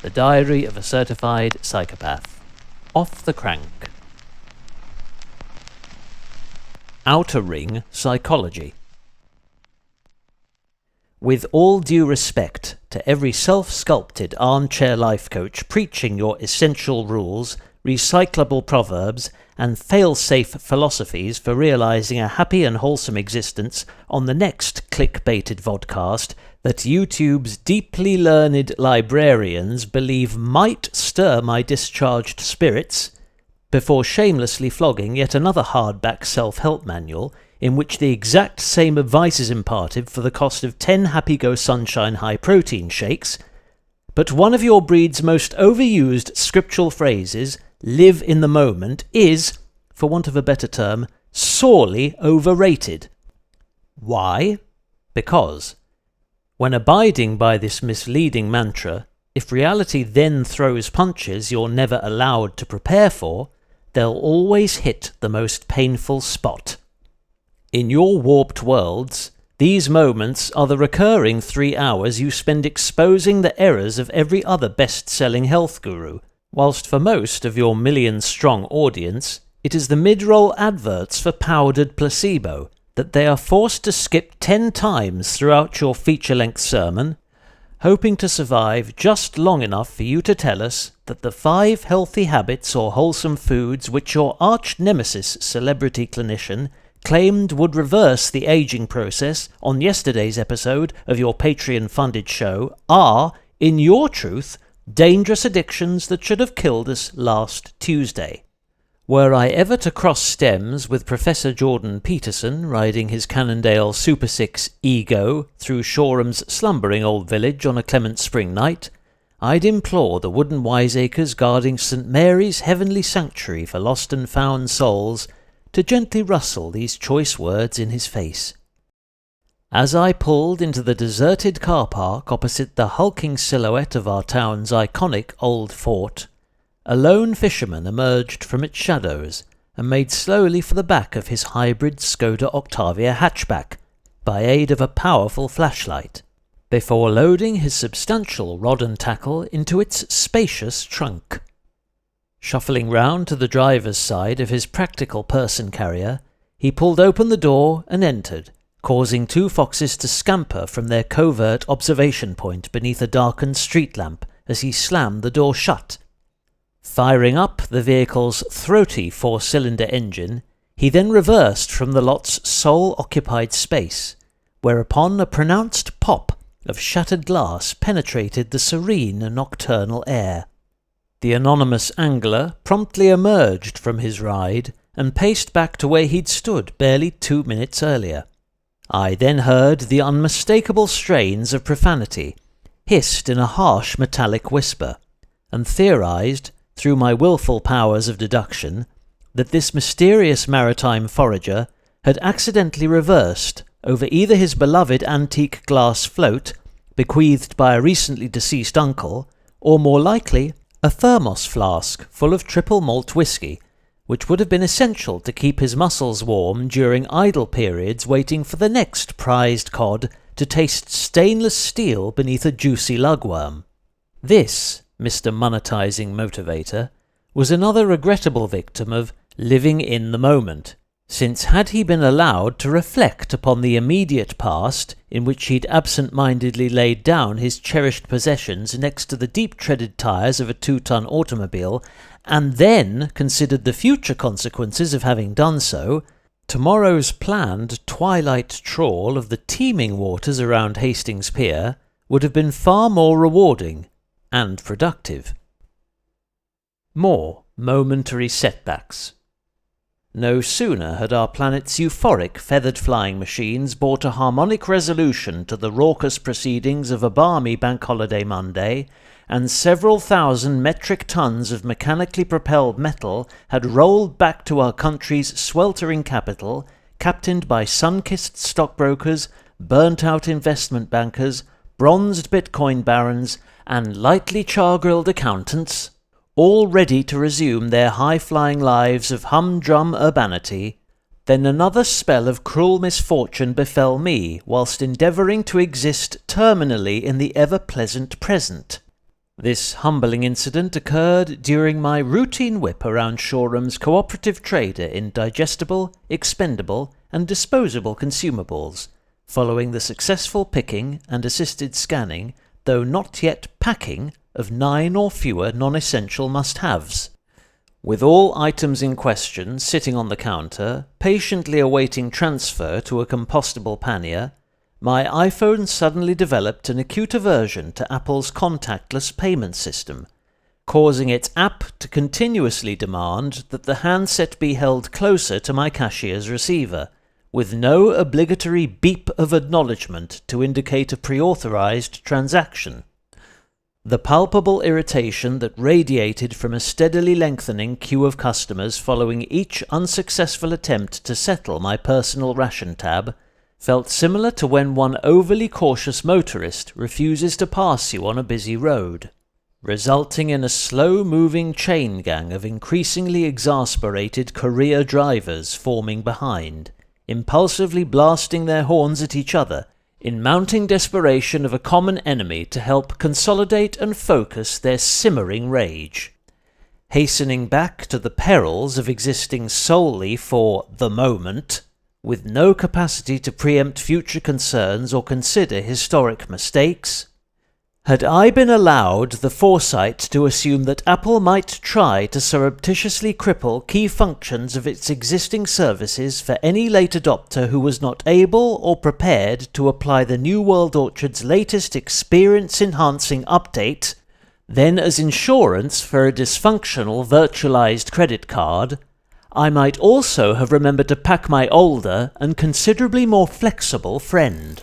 The Diary of a Certified Psychopath. Off the Crank. Outer Ring Psychology. With all due respect to every self-sculpted armchair life coach preaching your essential rules, recyclable proverbs, and fail-safe philosophies for realizing a happy and wholesome existence on the next click-baited vodcast that YouTube's deeply learned librarians believe might stir my discharged spirits, before shamelessly flogging yet another hardback self-help manual in which the exact same advice is imparted for the cost of 10 Happy-Go Sunshine high-protein shakes, but one of your breed's most overused scriptural phrases, live in the moment, is, for want of a better term, sorely overrated. Why? Because, when abiding by this misleading mantra, if reality then throws punches you're never allowed to prepare for, they'll always hit the most painful spot. In your warped worlds, these moments are the recurring 3 hours you spend exposing the errors of every other best-selling health guru, whilst for most of your million-strong audience, it is the mid-roll adverts for powdered placebo that they are forced to skip 10 times throughout your feature-length sermon, hoping to survive just long enough for you to tell us that the 5 healthy habits or wholesome foods which your arch-nemesis celebrity clinician claimed would reverse the aging process on yesterday's episode of your Patreon-funded show are, in your truth, dangerous addictions that should have killed us last Tuesday. Were I ever to cross stems with Professor Jordan Peterson riding his Cannondale Super 6 Ego through Shoreham's slumbering old village on a clement spring night, I'd implore the wooden wiseacres guarding St. Mary's heavenly sanctuary for lost and found souls to gently rustle these choice words in his face. As I pulled into the deserted car park opposite the hulking silhouette of our town's iconic old fort, a lone fisherman emerged from its shadows and made slowly for the back of his hybrid Skoda Octavia hatchback by aid of a powerful flashlight, before loading his substantial rod and tackle into its spacious trunk. Shuffling round to the driver's side of his practical person carrier, he pulled open the door and entered, causing 2 foxes to scamper from their covert observation point beneath a darkened street lamp as he slammed the door shut. Firing up the vehicle's throaty 4-cylinder engine, he then reversed from the lot's sole occupied space, whereupon a pronounced pop of shattered glass penetrated the serene nocturnal air. The anonymous angler promptly emerged from his ride and paced back to where he'd stood barely 2 minutes earlier. I then heard the unmistakable strains of profanity, hissed in a harsh metallic whisper, and theorized, through my willful powers of deduction, that this mysterious maritime forager had accidentally reversed over either his beloved antique glass float, bequeathed by a recently deceased uncle, or more likely, a thermos flask full of triple malt whiskey, which would have been essential to keep his muscles warm during idle periods waiting for the next prized cod to taste stainless steel beneath a juicy lugworm. This, Mr. Monetizing Motivator, was another regrettable victim of living in the moment, since had he been allowed to reflect upon the immediate past in which he'd absent-mindedly laid down his cherished possessions next to the deep-treaded tyres of a 2-ton automobile, and then considered the future consequences of having done so, tomorrow's planned twilight trawl of the teeming waters around Hastings Pier would have been far more rewarding and productive. More momentary setbacks. No sooner had our planet's euphoric feathered flying machines brought a harmonic resolution to the raucous proceedings of a balmy bank holiday Monday, and several thousand metric tons of mechanically propelled metal had rolled back to our country's sweltering capital, captained by sun-kissed stockbrokers, burnt-out investment bankers, bronzed Bitcoin barons, and lightly char-grilled accountants, all ready to resume their high-flying lives of humdrum urbanity, then another spell of cruel misfortune befell me whilst endeavouring to exist terminally in the ever-pleasant present. This humbling incident occurred during my routine whip around Shoreham's cooperative trader in digestible, expendable, and disposable consumables, following the successful picking and assisted scanning, though not yet packing, of 9 or fewer non-essential must-haves. With all items in question sitting on the counter, patiently awaiting transfer to a compostable pannier, my iPhone suddenly developed an acute aversion to Apple's contactless payment system, causing its app to continuously demand that the handset be held closer to my cashier's receiver, with no obligatory beep of acknowledgement to indicate a pre-authorized transaction. The palpable irritation that radiated from a steadily lengthening queue of customers following each unsuccessful attempt to settle my personal ration tab felt similar to when one overly cautious motorist refuses to pass you on a busy road, resulting in a slow-moving chain gang of increasingly exasperated courier drivers forming behind, impulsively blasting their horns at each other in mounting desperation of a common enemy to help consolidate and focus their simmering rage, hastening back to the perils of existing solely for the moment, with no capacity to preempt future concerns or consider historic mistakes. Had I been allowed the foresight to assume that Apple might try to surreptitiously cripple key functions of its existing services for any late adopter who was not able or prepared to apply the New World Orchard's latest experience-enhancing update, then as insurance for a dysfunctional virtualized credit card, I might also have remembered to pack my older and considerably more flexible friend.